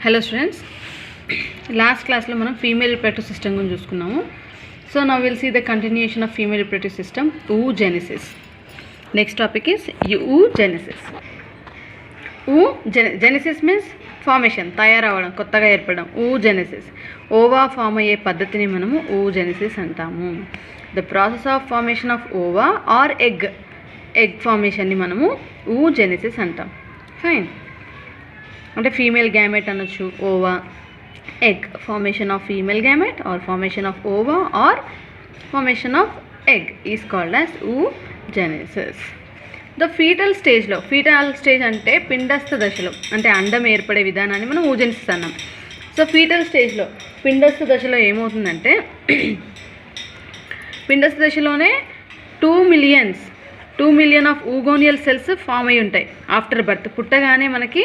Hello students, last class lo manam female reproductive system guరించి చూసుకున్నాము. So now we'll see the continuation of female reproductive system, oogenesis. Next topic is oogenesis. Oogenesis means formation, తయారవడం, కొత్తగా ఏర్పడడం. oogenesis ova form అయ్యే పద్ధతిని మనము oogenesis అంటాము. The process of formation of ova or egg formation ని మనము oogenesis అంటాం. Fine. అంటే ఫీమేల్ గ్యామెట్ అనొచ్చు, ova, egg, formation of female gamete or formation of ova or formation of egg is called as oogenesis. The foetal stage అంటే పిండస్థ దశలో, అంటే అండం ఏర్పడే విధానాన్ని మనం oogenesis అన్నాం. సో ఫీటల్ స్టేజ్లో, పిండస్థ దశలో ఏమవుతుందంటే పిండస్థ దశలోనే 2 million of oogonal cells form అయి ఉంటాయి ఆఫ్టర్ బర్త్. పుట్టగానే మనకి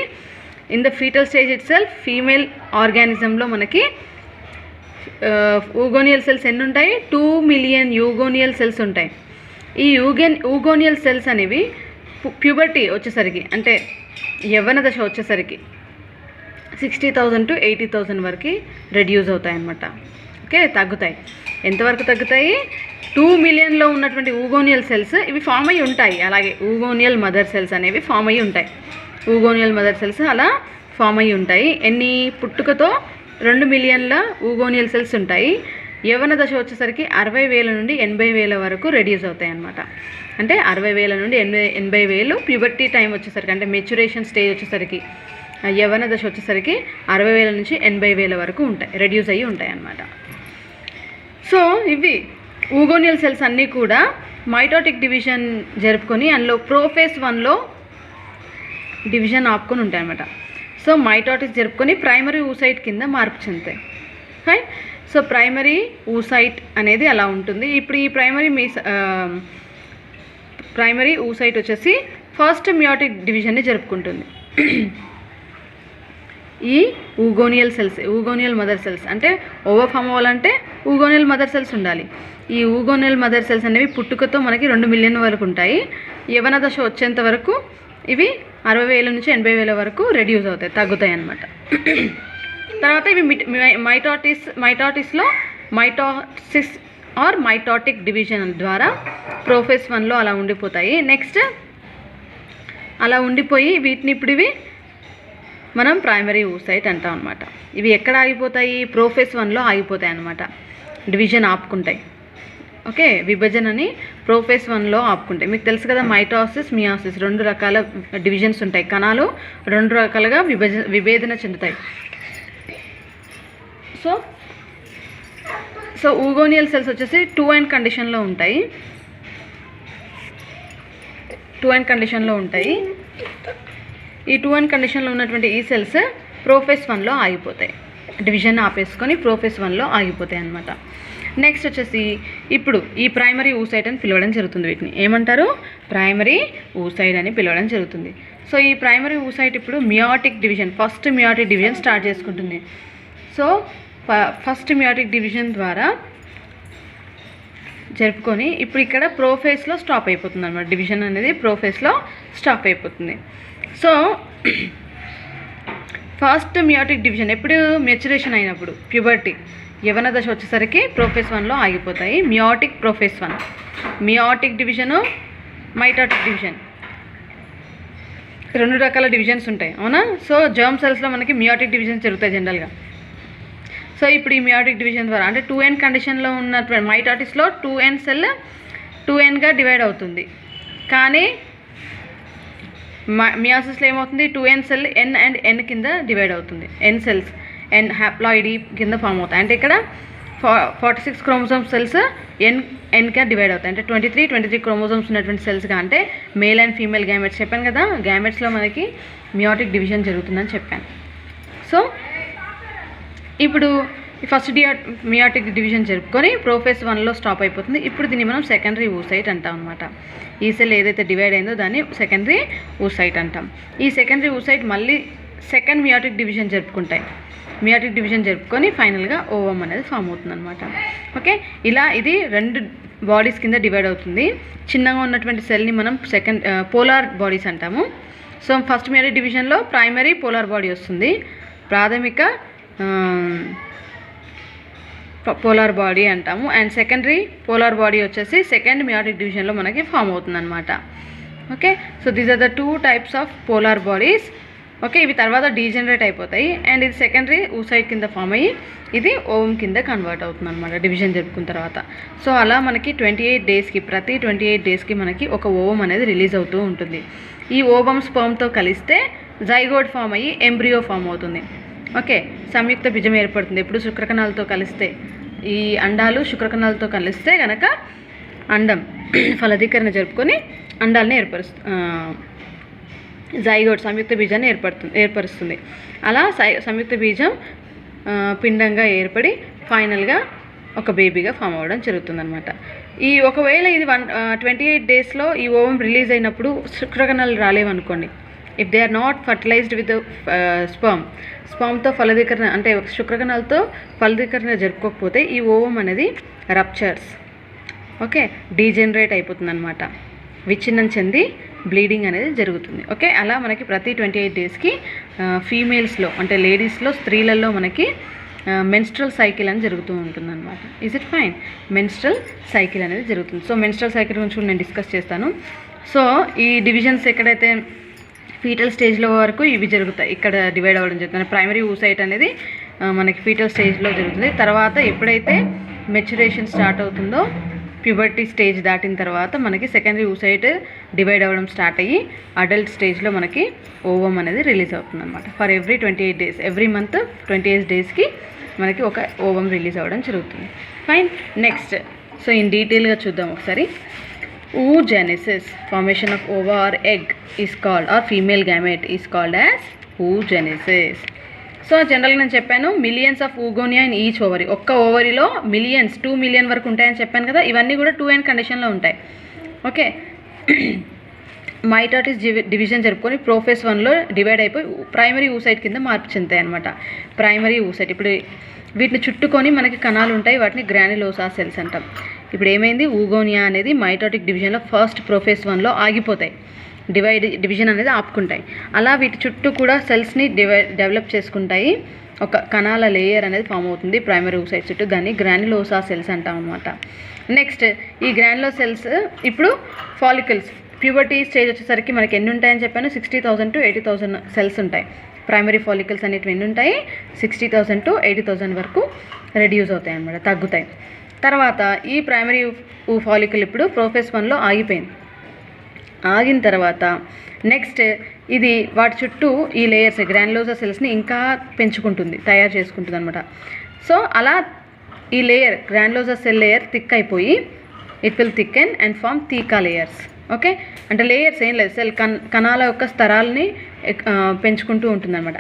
in the foetal stage itself female ఆర్గానిజంలో మనకి oogonal సెల్స్ ఎన్ని ఉంటాయి? 2 మిలియన్ oogonal సెల్స్ ఉంటాయి. ఈ oogonal సెల్స్ అనేవి ప్యూబర్టీ వచ్చేసరికి, అంటే యవ్వన దశ వచ్చేసరికి 60,000 to 80,000 వరకు రెడ్యూస్ అవుతాయి అన్నమాట. ఓకే, తగ్గుతాయి. ఎంతవరకు తగ్గుతాయి? 2 మిలియన్లో ఉన్నటువంటి oogonal సెల్స్ ఇవి ఫామ్ అయ్యి ఉంటాయి. అలాగే oogonal మదర్ సెల్స్ అనేవి ఫామ్ అయ్యి ఉంటాయి. oogonal మదర్ సెల్స్ అలా ఫామ్ అయ్యి ఉంటాయి. ఎన్ని? పుట్టుకతో 2 మిలియన్ల oogonal సెల్స్ ఉంటాయి. యవ్వన దశ వచ్చేసరికి 60,000 నుండి 80,000 వరకు రెడ్యూస్ అవుతాయి అన్నమాట. అంటే 60,000 నుండి 80,000 ప్యూబర్టీ టైం వచ్చేసరికి, అంటే మెచ్యురేషన్ స్టేజ్ వచ్చేసరికి, యవ్వన దశ వచ్చేసరికి 60,000 నుంచి 80,000 వరకు ఉంటాయి, రెడ్యూస్ అయ్యి ఉంటాయి అన్నమాట. సో ఇవి oogonal సెల్స్ అన్నీ కూడా మైటోటిక్ డివిజన్ జరుపుకొని అందులో ప్రోఫేజ్ 1లో డివిజన్ ఆపుకొని ఉంటాయి అన్నమాట. సో మైటోటిస్ జరుపుకొని ప్రైమరీ oocyte కింద మార్పు చెందుతాయి. రైట్. సో ప్రైమరీ oocyte అనేది అలా ఉంటుంది. ఇప్పుడు ఈ ప్రైమరీ oocyte వచ్చేసి ఫస్ట్ మియోటిక్ డివిజన్ని జరుపుకుంటుంది. ఈ oogonal cells, oogonal mother cells, అంటే ఓవా ఫామ్ అవ్వాలంటే oogonal మదర్ సెల్స్ ఉండాలి. ఈ oogonal మదర్ సెల్స్ అనేవి పుట్టుకతో మనకి 2 మిలియన్ వరకు ఉంటాయి. యవ్వన దశ వచ్చేంత వరకు ఇవి 60,000 నుంచి 80,000 వరకు రెడ్యూస్ అవుతాయి, తగ్గుతాయి అన్నమాట. తర్వాత ఇవి మైటోటిస్లో మైటోసిస్ ఆర్ మైటోటిక్ డివిజన్ ద్వారా ప్రోఫేజ్ 1లో అలా ఉండిపోతాయి. నెక్స్ట్ అలా ఉండిపోయి వీటిని ఇప్పుడు ఇవి మనం ప్రైమరీ oocyte అంటాం అన్నమాట. ఇవి ఎక్కడ ఆగిపోతాయి? ప్రోఫేజ్ 1లో ఆగిపోతాయి అన్నమాట. డివిజన్ ఆపుకుంటాయి. ఓకే, విభజనని ప్రోఫేజ్ 1లో ఆపుకుంటాయి. మీకు తెలుసు కదా, మైటోసిస్, మియోసిస్ 2 రకాల డివిజన్స్ ఉంటాయి. కణాలు 2 రకాలుగా విభేదన చెందుతాయి. సో oogonal సెల్స్ వచ్చేసి 2n కండిషన్లో ఉంటాయి. 2n కండిషన్లో ఉంటాయి. ఈ 2n కండిషన్లో ఉన్నటువంటి ఈ సెల్స్ ప్రోఫేజ్ 1లో ఆగిపోతాయి. డివిజన్ ఆపేసుకొని ప్రోఫేజ్ 1లో ఆగిపోతాయి అన్నమాట. నెక్స్ట్ వచ్చేసి ఇప్పుడు ఈ ప్రైమరీ oocyte అని పిలవడం జరుగుతుంది. వీటిని ఏమంటారు? ప్రైమరీ oocyte అని పిలవడం జరుగుతుంది. సో ఈ ప్రైమరీ oocyte ఇప్పుడు meiotic division, first meiotic division start చేసుకుంటుంది. సో ఫస్ట్ మియోటిక్ డివిజన్ ద్వారా జరుపుకొని ఇప్పుడు ఇక్కడ ప్రోఫేజ్లో స్టాప్ అయిపోతుంది అన్నమాట. డివిజన్ అనేది ప్రోఫేజ్లో స్టాప్ అయిపోతుంది. సో ఫస్ట్ మియోటిక్ డివిజన్ ఎప్పుడు? మెచ్యురేషన్ అయినప్పుడు, ప్యూబర్టీ, యవ్వన దశ వచ్చేసరికి ప్రోఫేజ్ 1లో ఆగిపోతాయి. Prophase 1, meiotic division, mitotic division, 2 రకాల డివిజన్స్ ఉంటాయి, అవునా? సో జర్మ్ సెల్స్లో మనకి మియోటిక్ డివిజన్స్ జరుగుతాయి జనరల్గా. సో ఇప్పుడు ఈ మియోటిక్ డివిజన్ ద్వారా, అంటే 2n కండిషన్లో ఉన్నటువంటి మైటోటిస్లో 2n సెల్ 2nగా డివైడ్ అవుతుంది. కానీ మియోసిస్లో ఏమవుతుంది? 2n cell n and n కింద డివైడ్ అవుతుంది. n సెల్స్ n హ్యాప్లాయిడీ కింద ఫామ్ అవుతాయి. అంటే ఇక్కడ 46 క్రోమోజోమ్ సెల్స్ nగా డివైడ్ అవుతాయి. అంటే 23 క్రోమోజోమ్స్ ఉన్నటువంటి సెల్స్గా, అంటే మేల్ అండ్ ఫీమేల్ గ్యామెట్స్ చెప్పాను కదా. గ్యామెట్స్లో మనకి మియోటిక్ డివిజన్ జరుగుతుందని చెప్పాను. సో ఇప్పుడు ఫస్ట్ మియోటిక్ డివిజన్ జరుపుకొని ప్రోఫేజ్ 1లో స్టాప్ అయిపోతుంది. ఇప్పుడు దీన్ని మనం సెకండరీ oocyte అంటాం అనమాట. ఈ సెల్ ఏదైతే డివైడ్ అయిందో దాన్ని సెకండరీ oocyte అంటాం. ఈ సెకండరీ oocyte మళ్ళీ సెకండ్ మియోటిక్ డివిజన్ జరుపుకుంటాయి. మియోటిక్ డివిజన్ జరుపుకొని ఫైనల్గా ఓవం అనేది ఫామ్ అవుతుంది అనమాట. ఓకే, ఇలా ఇది 2 బాడీస్ కింద డివైడ్ అవుతుంది. చిన్నగా ఉన్నటువంటి సెల్ని మనం పోలార్ బాడీస్ అంటాము. సో ఫస్ట్ మియోటిక్ డివిజన్లో ప్రైమరీ పోలార్ బాడీ వస్తుంది. ప్రాథమిక పోలార్ బాడీ అంటాము. అండ్ సెకండరీ పోలార్ బాడీ వచ్చేసి సెకండ్ మియోటిక్ డివిజన్లో మనకి ఫామ్ అవుతుందన్నమాట. Okay, so these are the 2 types of polar bodies. Okay, ఇవి తర్వాత డీజనరేట్ అయిపోతాయి. అండ్ ఇది సెకండరీ ఊసైడ్ కింద ఫామ్ అయ్యి ఇది ఓవం కింద కన్వర్ట్ అవుతుంది అనమాట డివిజన్ జరుపుకున్న తర్వాత. సో అలా మనకి 28 డేస్కి, ప్రతి 28 డేస్కి మనకి ఒక ఓవం అనేది రిలీజ్ అవుతూ ఉంటుంది. ఈ ఓవం స్పర్మ్తో కలిస్తే జైగోట్ ఫామ్ అయ్యి ఎంబ్రియో ఫామ్ అవుతుంది. ఓకే, సంయుక్త బీజం ఏర్పడుతుంది. ఇప్పుడు శుక్రకణాలతో కలిస్తే, ఈ అండాలు శుక్రకణాలతో కలిస్తే కనుక అండం ఫలదీకరణ జరుపుకొని అండాలని జైగోట్ సంయుక్త బీజాన్ని ఏర్పరుస్తుంది. అలా సంయుక్త బీజం పిండంగా ఏర్పడి ఫైనల్గా ఒక బేబీగా ఫామ్ అవ్వడం జరుగుతుందన్నమాట. ఈ ఒకవేళ ఇది 28 డేస్లో ఈ ఓవం రిలీజ్ అయినప్పుడు శుక్రకణాలు రాలేవనుకోండి, if they are not fertilized with స్పర్మ్తో ఫలదీకరణ, అంటే శుక్రకణాలతో ఫలదీకరణ జరుపుకోకపోతే ఈ ఓవం అనేది రప్చర్స్, ఓకే, డీజనరేట్ అయిపోతుంది అనమాట. విచ్ఛిన్నం చెంది బ్లీడింగ్ అనేది జరుగుతుంది. ఓకే, అలా మనకి ప్రతి 28 డేస్కి ఫీమేల్స్లో, అంటే లేడీస్లో, స్త్రీలలో మనకి మెన్స్ట్రల్ సైకిల్ అని జరుగుతూ ఉంటుంది అనమాట. Is it fine? Menstrual cycle అనేది జరుగుతుంది. సో మెన్స్ట్రల్ సైకిల్ గురించి కూడా నేను డిస్కస్ చేస్తాను. సో ఈ డివిజన్స్ ఎక్కడైతే ఫీటల్ స్టేజ్లో వరకు ఇవి జరుగుతాయి, ఇక్కడ డివైడ్ అవ్వడం జరుగుతుంది. ప్రైమరీ ఊసైట్ అనేది మనకి ఫీటల్ స్టేజ్లో జరుగుతుంది. తర్వాత ఎప్పుడైతే మెచ్యురేషన్ స్టార్ట్ అవుతుందో, ప్యూబర్టీ స్టేజ్ దాటిన తర్వాత మనకి సెకండరీ ఊసైట్ డివైడ్ అవ్వడం స్టార్ట్ అయ్యి అడల్ట్ స్టేజ్లో మనకి ఓవం అనేది రిలీజ్ అవుతుంది అనమాట. For every 28 days, every month 28 డేస్కి మనకి ఒక ఓవం రిలీజ్ అవ్వడం జరుగుతుంది. ఫైన్. నెక్స్ట్, సో ఇన్ డీటెయిల్గా చూద్దాం ఒకసారి. oogenesis, formation of ova or egg is called, or female gamete is called as oogenesis. So జనరల్గా నేను చెప్పాను millions of oogonia in each ovary. ఒక్క ఓవరీలో మిలియన్స్, 2 million వరకు ఉంటాయని చెప్పాను కదా. ఇవన్నీ కూడా 2n కండిషన్లో ఉంటాయి. ఓకే, మైటాటిస్ డివిజన్ జరుపుకొని ప్రోఫేస్ 1లో డివైడ్ అయిపోయి ప్రైమరీ ఊసైట్ కింద మార్పు చెందుతాయి అనమాట. ప్రైమరీ ఊసైట్, ఇప్పుడు వీటిని చుట్టుకొని మనకి కణాలు ఉంటాయి, వాటిని గ్రాన్యులోసా సెల్స్ అంటాం. ఇప్పుడు ఏమైంది, ఊగోనియా అనేది మైటాటిక్ డివిజన్లో ఫస్ట్ ప్రోఫేస్ 1లో ఆగిపోతాయి, డివిజన్ అనేది ఆపుకుంటాయి. అలా వీటి చుట్టూ కూడా సెల్స్ని డెవలప్ చేసుకుంటాయి. ఒక కణాల లేయర్ అనేది ఫామ్ అవుతుంది ప్రైమరీ ఊసైట్ చుట్టూ. దాన్ని గ్రాన్యులోసా సెల్స్ అంటాం అనమాట. నెక్స్ట్, ఈ గ్రాన్యులో సెల్స్ ఇప్పుడు ఫాలికల్స్, ప్యూబర్టీ స్టేజ్ వచ్చేసరికి మనకి ఎన్ని ఉంటాయని చెప్పాను, 60,000 to 80,000 సెల్స్ ఉంటాయి. ప్రైమరీ ఫాలికల్స్ అనేటివి ఎన్ని ఉంటాయి, 60,000 to 80,000 వరకు రెడ్యూస్ అవుతాయి అన్నమాట, తగ్గుతాయి. తర్వాత ఈ ప్రైమరీ ఫాలికల్ ఇప్పుడు ప్రోఫేస్ 1లో ఆగిపోయింది. ఆగిన తర్వాత నెక్స్ట్ ఇది వాటి చుట్టూ ఈ లేయర్స్, గ్రాన్యులోసా సెల్స్ని ఇంకా పెంచుకుంటుంది, తయారు చేసుకుంటుంది అనమాట. సో అలా ఈ layer, granulosa cell layer thick అయిపోయి it will thicken and form theca layers. Okay, అంటే లేయర్స్ ఏం లేదు, కణాల యొక్క స్తరాలని పెంచుకుంటూ ఉంటుంది అనమాట.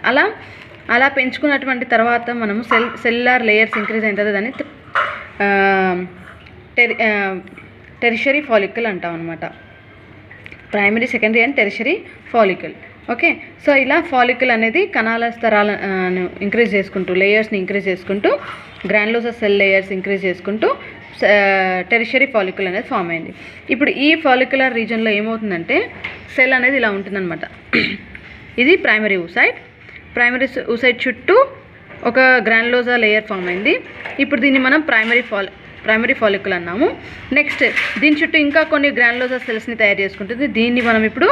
అలా పెంచుకున్నటువంటి తర్వాత మనము సెల్యులార్ లేయర్స్ ఇంక్రీజ్ అయిన తర్వాత దాన్ని టెరిషరీ ఫాలికల్ అంటాం అనమాట. Primary, secondary and tertiary follicle. Okay, so ఇలా ఫాలికల్ అనేది కణాల స్తరాలను ఇంక్రీజ్ చేసుకుంటూ, లేయర్స్ని ఇంక్రీజ్ చేసుకుంటూ, గ్రాన్యులోసా సెల్ లేయర్స్ ఇంక్రీజ్ చేసుకుంటూ టెరిషరీ ఫాలికల్ అనేది ఫామ్ అయింది. ఇప్పుడు ఈ ఫాలికులర్ రీజన్లో ఏమవుతుందంటే సెల్ అనేది ఇలా ఉంటుందన్నమాట. ఇది ప్రైమరీ ఊసైట్. ప్రైమరీ ఊసైట్ చుట్టూ ఒక గ్రాన్యులోసా లేయర్ ఫామ్ అయింది. ఇప్పుడు దీన్ని మనం ప్రైమరీ ఫాలికల్ అన్నాము. నెక్స్ట్ దీని చుట్టూ ఇంకా కొన్ని గ్రాన్యులోసా సెల్స్ని తయారు చేసుకుంటుంది. దీన్ని మనం ఇప్పుడు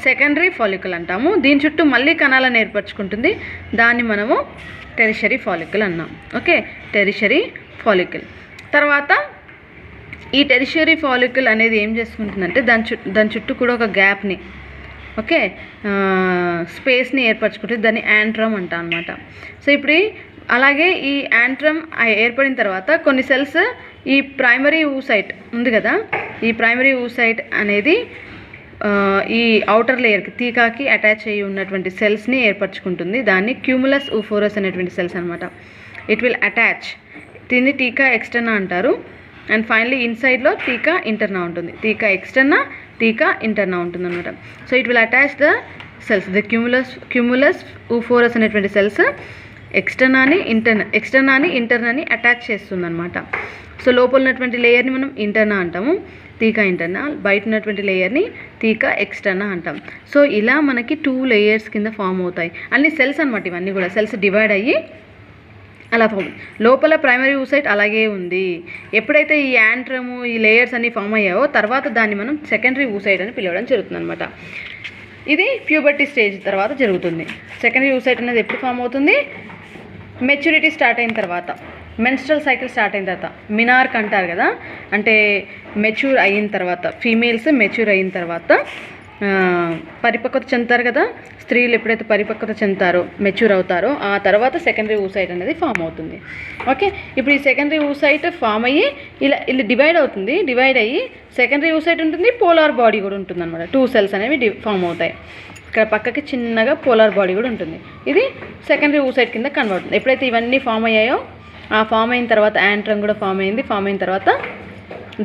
సెకండరీ ఫాలికల్ అంటాము. దీని చుట్టూ మళ్ళీ కణాలను ఏర్పరచుకుంటుంది. దాన్ని మనము టెరిషరీ ఫాలికల్ అన్నాం. Okay, tertiary follicle. తర్వాత ఈ టెరిషరీ ఫాలికల్ అనేది ఏం చేసుకుంటుందంటే దాని చుట్టూ కూడా ఒక గ్యాప్ని, ఓకే, స్పేస్ని ఏర్పరచుకుంటుంది. దాన్ని యాంట్రమ్ అంటాం అనమాట. సో ఇప్పుడు అలాగే ఈ యాంట్రమ్ ఏర్పడిన తర్వాత కొన్ని సెల్స్ ఈ ప్రైమరీ ఊసైట్ ఉంది కదా, ఈ ప్రైమరీ ఊసైట్ అనేది ఈ ఔటర్ లేయర్కి, థీకాకి అటాచ్ అయ్యి ఉన్నటువంటి సెల్స్ని ఏర్పరచుకుంటుంది. దాన్ని క్యూములస్ ఊఫోరస్ అనేటువంటి సెల్స్ అనమాట. ఇట్ విల్ అటాచ్, దీన్ని టీకా ఎక్స్టర్నా అంటారు. అండ్ ఫైనలీ ఇన్సైడ్లో టీకా ఇంటర్నా ఉంటుంది. టీకా ఎక్స్టర్నా, టీకా ఇంటర్నా ఉంటుంది అనమాట. So it will attach the cells, the cumulus oophorus అనేటువంటి సెల్స్ ఎక్స్టర్నాని ఇంటర్నాని అటాచ్ చేస్తుంది అనమాట. సో లోపల ఉన్నటువంటి లేయర్ని మనం ఇంటర్నా అంటాము, తీకా ఇంటర్నా. బయట ఉన్నటువంటి లేయర్ని తీకా ఎక్స్టర్నా అంటాం. సో ఇలా మనకి 2 లేయర్స్ కింద ఫామ్ అవుతాయి. అన్ని సెల్స్ అనమాట, ఇవన్నీ కూడా సెల్స్ డివైడ్ అయ్యి అలా ఫామ్. లోపల ప్రైమరీ oocyte అలాగే ఉంది. ఎప్పుడైతే ఈ యాంట్రము ఈ లేయర్స్ అన్ని ఫామ్ అయ్యాయో తర్వాత దాన్ని మనం సెకండరీ oocyte అని పిలవడం జరుగుతుంది అనమాట. ఇది ప్యూబర్టీ స్టేజ్ తర్వాత జరుగుతుంది. సెకండరీ oocyte అనేది ఎప్పుడు ఫామ్ అవుతుంది? మెచ్యూరిటీ స్టార్ట్ అయిన తర్వాత, మెన్స్ట్రల్ సైకిల్ స్టార్ట్ అయిన తర్వాత. మినార్క్ అంటారు కదా, అంటే మెచ్యూర్ అయిన తర్వాత, ఫీమేల్స్ మెచ్యూర్ అయిన తర్వాత పరిపక్వత చెందుతారు కదా. స్త్రీలు ఎప్పుడైతే పరిపక్వత చెందుతారో, మెచ్యూర్ అవుతారో, ఆ తర్వాత సెకండరీ oocyte అనేది ఫామ్ అవుతుంది. ఓకే, ఇప్పుడు ఈ సెకండరీ oocyte ఫామ్ అయ్యి ఇలా డివైడ్ అవుతుంది. డివైడ్ అయ్యి సెకండరీ oocyte ఉంటుంది, పోలార్ బాడీ కూడా ఉంటుంది అనమాట. 2 సెల్స్ అనేవి ఫామ్ అవుతాయి. ఇక్కడ పక్కకి చిన్నగా పోలార్ బాడీ కూడా ఉంటుంది. ఇది సెకండరీ oocyte కింద కన్వర్ట్ అవుతుంది. ఎప్పుడైతే ఇవన్నీ ఫామ్ అయ్యాయో, ఆ ఫామ్ అయిన తర్వాత యాంట్రమ్ కూడా ఫామ్ అయింది. ఫామ్ అయిన తర్వాత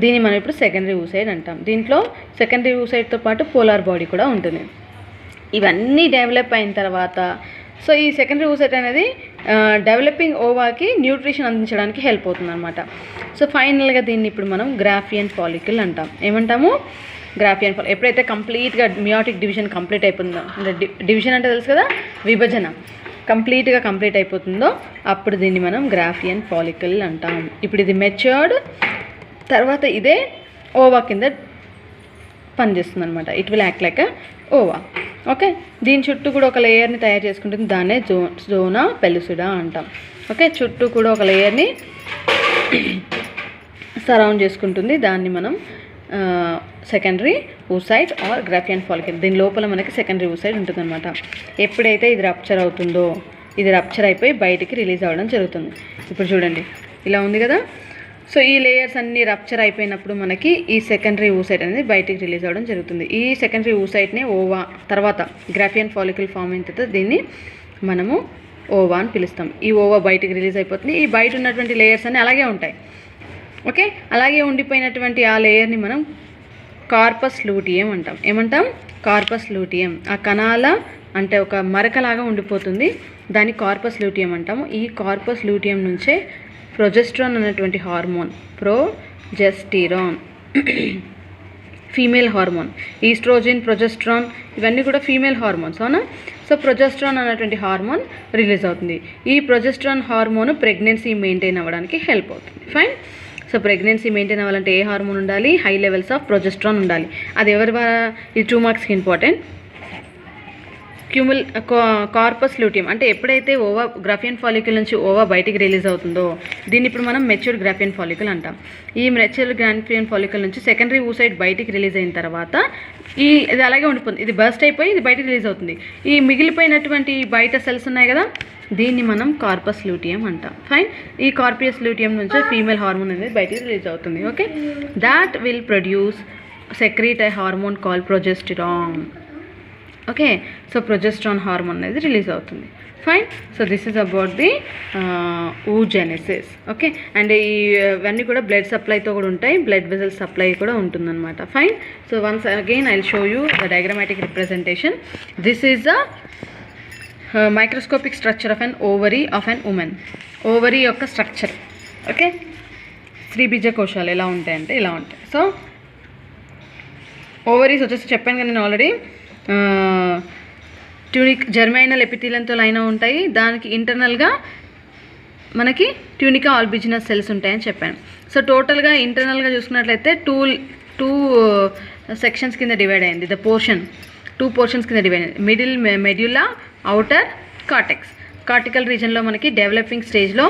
దీన్ని మనం ఇప్పుడు సెకండరీ oocyte అంటాం. దీంట్లో సెకండరీ oocyteతో పాటు పోలార్ బాడీ కూడా ఉంటుంది. ఇవన్నీ డెవలప్ అయిన తర్వాత, సో ఈ సెకండరీ oocyte అనేది డెవలపింగ్ ఓవాకి న్యూట్రిషన్ అందించడానికి హెల్ప్ అవుతుంది అనమాట. సో ఫైనల్గా దీన్ని ఇప్పుడు మనం గ్రాఫియన్ ఫాలికల్ అంటాం. ఏమంటాము? గ్రాఫియన్ ఫాలికల్. ఎప్పుడైతే కంప్లీట్గా మియోటిక్ డివిజన్ కంప్లీట్ అయిపోతుందో, అంటే డివిజన్ అంటే తెలుసు కదా, విభజన కంప్లీట్గా కంప్లీట్ అయిపోతుందో అప్పుడు దీన్ని మనం గ్రాఫియన్ ఫాలికల్ అంటాం. ఇప్పుడు ఇది మెచ్యూర్డ్ తర్వాత ఇదే ఓవా కింద పనిచేస్తుంది అనమాట. It will act like ova. Okay, దీని చుట్టూ కూడా ఒక లేయర్ని తయారు చేసుకుంటుంది. దాన్నే జోనా పెలుసిడా అంటాం. ఓకే, చుట్టూ కూడా ఒక లేయర్ని సరౌండ్ చేసుకుంటుంది. దాన్ని మనం secondary oocyte or Graafian follicle. దీని లోపల మనకి సెకండరీ oocyte ఉంటుందన్నమాట. ఎప్పుడైతే ఇది రప్చర్ అవుతుందో, ఇది రప్చర్ అయిపోయి బయటికి రిలీజ్ అవ్వడం జరుగుతుంది. ఇప్పుడు చూడండి ఇలా ఉంది కదా. సో ఈ లేయర్స్ అన్నీ రప్చర్ అయిపోయినప్పుడు మనకి ఈ సెకండరీ oocyte అనేది బయటికి రిలీజ్ అవ్వడం జరుగుతుంది. ఈ సెకండరీ oocyteని ఓవా, తర్వాత గ్రాఫియన్ ఫాలికల్ ఫామ్ అయిన తర్వాత దీన్ని మనము ఓవా అని పిలుస్తాం. ఈ ఓవా బయటికి రిలీజ్ అయిపోతుంది. ఈ బయట ఉన్నటువంటి లేయర్స్ అన్నీ అలాగే ఉంటాయి. ఓకే, అలాగే ఉండిపోయినటువంటి ఆ లేయర్ని మనం కార్పస్ లూటియం అంటాం. ఏమంటాం? Corpus luteum. ఆ కణాల అంటే ఒక మరకలాగా ఉండిపోతుంది, దాన్ని కార్పస్ లూటియం అంటాము. ఈ కార్పస్ లూటియం నుంచే ప్రొజెస్ట్రాన్ అనేటువంటి hormone, progesterone female hormone, oestrogen, progesterone ఇవన్నీ కూడా ఫీమేల్ హార్మోన్స్, అవునా? సో ప్రొజెస్ట్రాన్ అనేటువంటి హార్మోన్ రిలీజ్ అవుతుంది. ఈ ప్రొజెస్ట్రాన్ హార్మోన్ ప్రెగ్నెన్సీ మెయింటైన్ అవ్వడానికి హెల్ప్ అవుతుంది. ఫైన్. సో ప్రెగ్నెన్సీ మెయింటైన్ అవ్వాలంటే ఏ హార్మోన్ ఉండాలి? హై లెవెల్స్ ఆఫ్ ప్రొజెస్ట్రాన్ ఉండాలి. అది ఎవరి ఇది 2 మార్క్స్కి ఇంపార్టెంట్. కార్పస్ లూటియం అంటే ఎప్పుడైతే ఓవా గ్రాఫియన్ ఫాలికల్ నుంచి ఓవా బయటికి రిలీజ్ అవుతుందో దీన్ని ఇప్పుడు మనం మెచ్యూర్డ్ గ్రాఫియన్ ఫాలికల్ అంటాం. ఈ మెచ్యూర్డ్ గ్రాఫియన్ ఫాలికల్ నుంచి సెకండరీ oocyte బయటికి రిలీజ్ అయిన తర్వాత ఇది అలాగే ఉండిపోతుంది. ఇది బర్స్ట్ అయిపోయి ఇది బయటికి రిలీజ్ అవుతుంది. ఈ మిగిలిపోయినటువంటి బయట సెల్స్ ఉన్నాయి కదా, దీన్ని మనం కార్పస్ లూటియం అంటాం. ఫైన్. ఈ కార్పస్ లూటియం నుంచి ఫీమేల్ హార్మోన్ అనేది బయటికి రిలీజ్ అవుతుంది. Okay, that will produce secrete A hormone call progesterone. Okay, so progesterone hormone అనేది రిలీజ్ అవుతుంది. Fine. So this is about the oogenesis. Okay, and ఇవన్నీ కూడా బ్లడ్ సప్లైతో కూడా ఉంటాయి, బ్లడ్ వెజల్ సప్లై కూడా ఉంటుందన్నమాట. Fine. So once again I will show you the diagrammatic representation. This is the microscopic structure of an ovary of an women. Ovary యొక్క structure. Okay, స్త్రీబీజ కోశాలు ఎలా ఉంటాయంటే ఇలా ఉంటాయి. సో ఓవరీస్ వచ్చేసి చెప్పాను కదా నేను ఆల్రెడీ, ట్యూనిక్ జర్మైనల్ ఎపిథీలియంతో లైన్ ఉంటాయి. దానికి ఇంటర్నల్గా మనకి ట్యూనికా ఆల్బిజినస్ సెల్స్ ఉంటాయని చెప్పాను. సో టోటల్గా ఇంటర్నల్గా చూసుకున్నట్లయితే టూ సెక్షన్స్ కింద డివైడ్ అయింది. ద పోర్షన్ 2 పోర్షన్స్ కింద డివైడ్ అయింది. Middle medulla, outer cortex. Cortical రీజన్లో మనకి డెవలపింగ్ స్టేజ్లో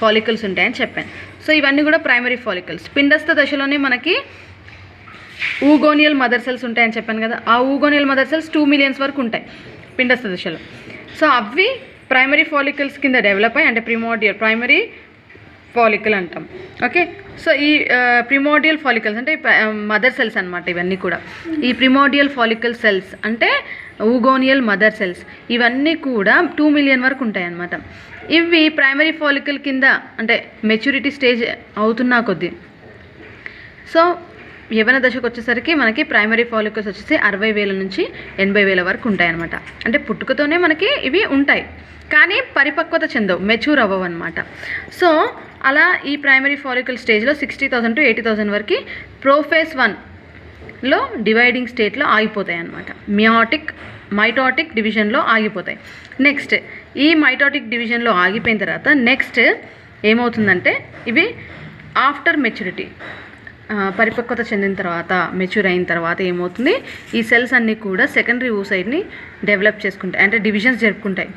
ఫాలికల్స్ ఉంటాయని చెప్పాను. సో ఇవన్నీ కూడా ప్రైమరీ ఫాలికల్స్. పిండస్థ దశలోనే మనకి ఊగోనియల్ మదర్ సెల్స్ ఉంటాయని చెప్పాను కదా. ఆ ఊగోనియల్ మదర్ సెల్స్ 2 మిలియన్స్ వరకు ఉంటాయి పిండస్థ దశలో. సో అవి ప్రైమరీ ఫాలికల్స్ కింద డెవలప్ అయ్యి, అంటే ప్రైమరీ ఫాలికల్ అంటాం. ఓకే, సో ఈ ప్రిమోడియల్ ఫాలికల్స్ అంటే మదర్ సెల్స్ అనమాట. ఇవన్నీ కూడా ఈ ప్రిమోడియల్ ఫాలికల్ సెల్స్ అంటే ఊగోనియల్ మదర్ సెల్స్, ఇవన్నీ కూడా 2 మిలియన్ వరకు ఉంటాయి అన్నమాట. ఇవి ప్రైమరీ ఫాలికల్ కింద అంటే మెచ్యూరిటీ స్టేజ్ అవుతున్నా కొద్దీ, సో యవ్వన దశకు వచ్చేసరికి మనకి ప్రైమరీ ఫాలికల్స్ వచ్చేసి 60,000 నుంచి 80,000 వరకు ఉంటాయన్నమాట. అంటే పుట్టుకతోనే మనకి ఇవి ఉంటాయి, కానీ పరిపక్వత చెందవు, మెచ్యూర్ అవ్వవు అనమాట. సో అలా ఈ ప్రైమరీ ఫాలికల్ స్టేజ్లో 60,000 to 80,000 వరకు ప్రోఫేజ్ 1లో డివైడింగ్ స్టేట్లో ఆగిపోతాయి అన్నమాట. మైటోటిక్ డివిజన్లో ఆగిపోతాయి. నెక్స్ట్ ఈ మైటోటిక్ డివిజన్లో ఆగిపోయిన తర్వాత నెక్స్ట్ ఏమవుతుందంటే ఇవి ఆఫ్టర్ మెచ్యూరిటీ, పరిపక్వత చెందిన తర్వాత, మెచ్యూర్ అయిన తర్వాత ఏమవుతుంది, ఈ సెల్స్ అన్నీ కూడా సెకండరీ oocyteని డెవలప్ చేసుకుంటాయి, అంటే డివిజన్స్ జరుపుకుంటాయి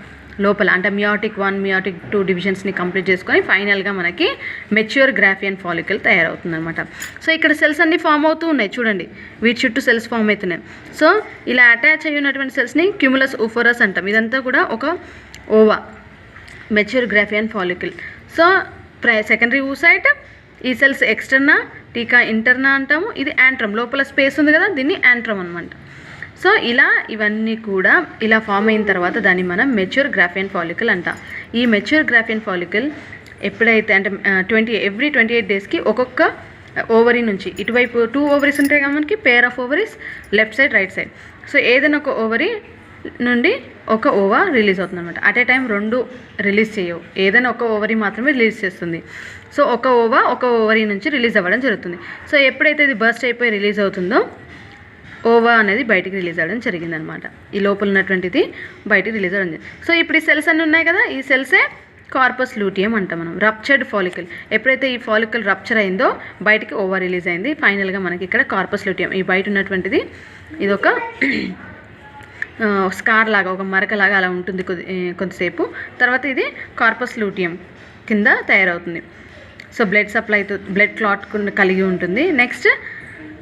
లోపల. అంటే మియోటిక్ 1 మియోటిక్ 2 డివిజన్స్ని కంప్లీట్ చేసుకొని ఫైనల్గా మనకి మెచ్యూర్ గ్రాఫియన్ ఫాలికల్ తయారవుతుంది అనమాట. సో ఇక్కడ సెల్స్ అన్నీ ఫామ్ అవుతూ ఉన్నాయి చూడండి, వీటి చుట్టూ సెల్స్ ఫామ్ అవుతున్నాయి. సో ఇలా అటాచ్ అయ్యి ఉన్నటువంటి సెల్స్ని క్యూములస్ ఊఫరస్ అంటాం. ఇదంతా కూడా ఒక ova, mature గ్రాఫియన్ follicle. So secondary oocyte, ఈ సెల్స్ ఎక్స్టర్నా, టీకా ఇంటర్నా అంటాము. ఇది యాంట్రమ్, లోపల స్పేస్ ఉంది కదా, దీన్ని యాంట్రమ్ అనమాట. సో ఇలా ఇవన్నీ కూడా ఇలా ఫామ్ అయిన తర్వాత దాన్ని మనం మెచ్యూర్ గ్రాఫియన్ ఫాలికల్ అంటాం. ఈ మెచ్యూర్ గ్రాఫియన్ ఫాలికల్ ఎప్పుడైతే అంటే ఎవ్రీ 28 డేస్కి ఒక్కొక్క ఓవరీ నుంచి, ఇటువైపు 2 ఓవరీస్ ఉంటాయి కదా మనకి, pair of ovaries, left side right side. So ఏదైనా ఒక ఓవరీ నుండి ఒక ఓవా రిలీజ్ అవుతుంది అనమాట. అట్ ఏ టైం 2 రిలీజ్ చేయవు, ఏదైనా ఒక ఓవరీ మాత్రమే రిలీజ్ చేస్తుంది. సో ఒక ఓవరీ నుంచి రిలీజ్ అవ్వడం జరుగుతుంది. సో ఎప్పుడైతే ఇది బర్స్ట్ అయిపోయి రిలీజ్ అవుతుందో ఓవా అనేది బయటికి రిలీజ్ అవ్వడం జరిగిందనమాట. ఈ లోపల ఉన్నటువంటిది బయటికి రిలీజ్ అవ్వడం జరిగింది. సో ఇప్పుడు ఈ సెల్స్ అన్నీ ఉన్నాయి కదా, ఈ సెల్సే కార్పస్ లూటియం అంటాం మనం. రప్చర్డ్ ఫాలికల్, ఎప్పుడైతే ఈ ఫాలికల్ రప్చర్ అయిందో బయటికి ఓవా రిలీజ్ అయింది. ఫైనల్గా మనకి ఇక్కడ కార్పస్ లూటియం, ఈ బయట ఉన్నటువంటిది ఇదొక స్కార్ లాగా, ఒక మరకలాగా అలా ఉంటుంది కొంతసేపు. తర్వాత ఇది కార్పస్ లూటియం కింద తయారవుతుంది. సో బ్లడ్ సప్లైతో బ్లడ్ క్లాట్ కలిగి ఉంటుంది. నెక్స్ట్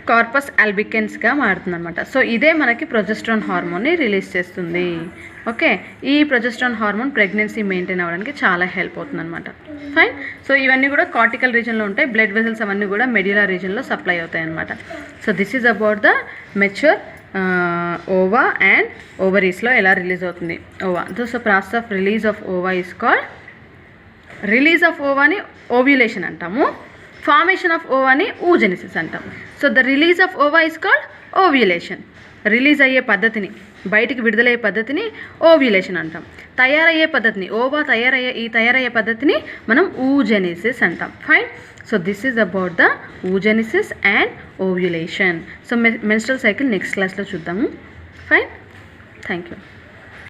కార్పస్ ఆల్బికెన్స్గా మారుతుంది అనమాట. సో ఇదే మనకి ప్రొజెస్ట్రాన్ హార్మోన్ని రిలీజ్ చేస్తుంది. ఓకే, ఈ ప్రొజెస్ట్రాన్ హార్మోన్ ప్రెగ్నెన్సీ మెయింటైన్ అవ్వడానికి చాలా హెల్ప్ అవుతుంది అనమాట. ఫైన్. సో ఇవన్నీ కూడా కార్టికల్ రీజన్లో ఉంటాయి, బ్లడ్ వెజల్స్ అవన్నీ కూడా మెడ్యులర్ రీజన్లో సప్లై అవుతాయి అనమాట. So this is about the mature ova and ఓవరీస్లో ఎలా రిలీజ్ అవుతుంది ova. So process of release of ova is called, release of ఓవాని ఓవ్యులేషన్ అంటాము, ఫార్మేషన్ ఆఫ్ ఓవాని oogenesis అంటాం. So the release of ova is called ovulation. Release అయ్యే పద్ధతిని, బయటికి విడుదలయ్యే పద్ధతిని ఓవ్యులేషన్ అంటాం. తయారయ్యే పద్ధతిని, ఓవా తయారయ్యే పద్ధతిని మనం oogenesis అంటాం. Fine. So this is about the oogenesis and ovulation. So menstrual cycle next క్లాస్లో చూద్దాము. ఫైన్. Thank you.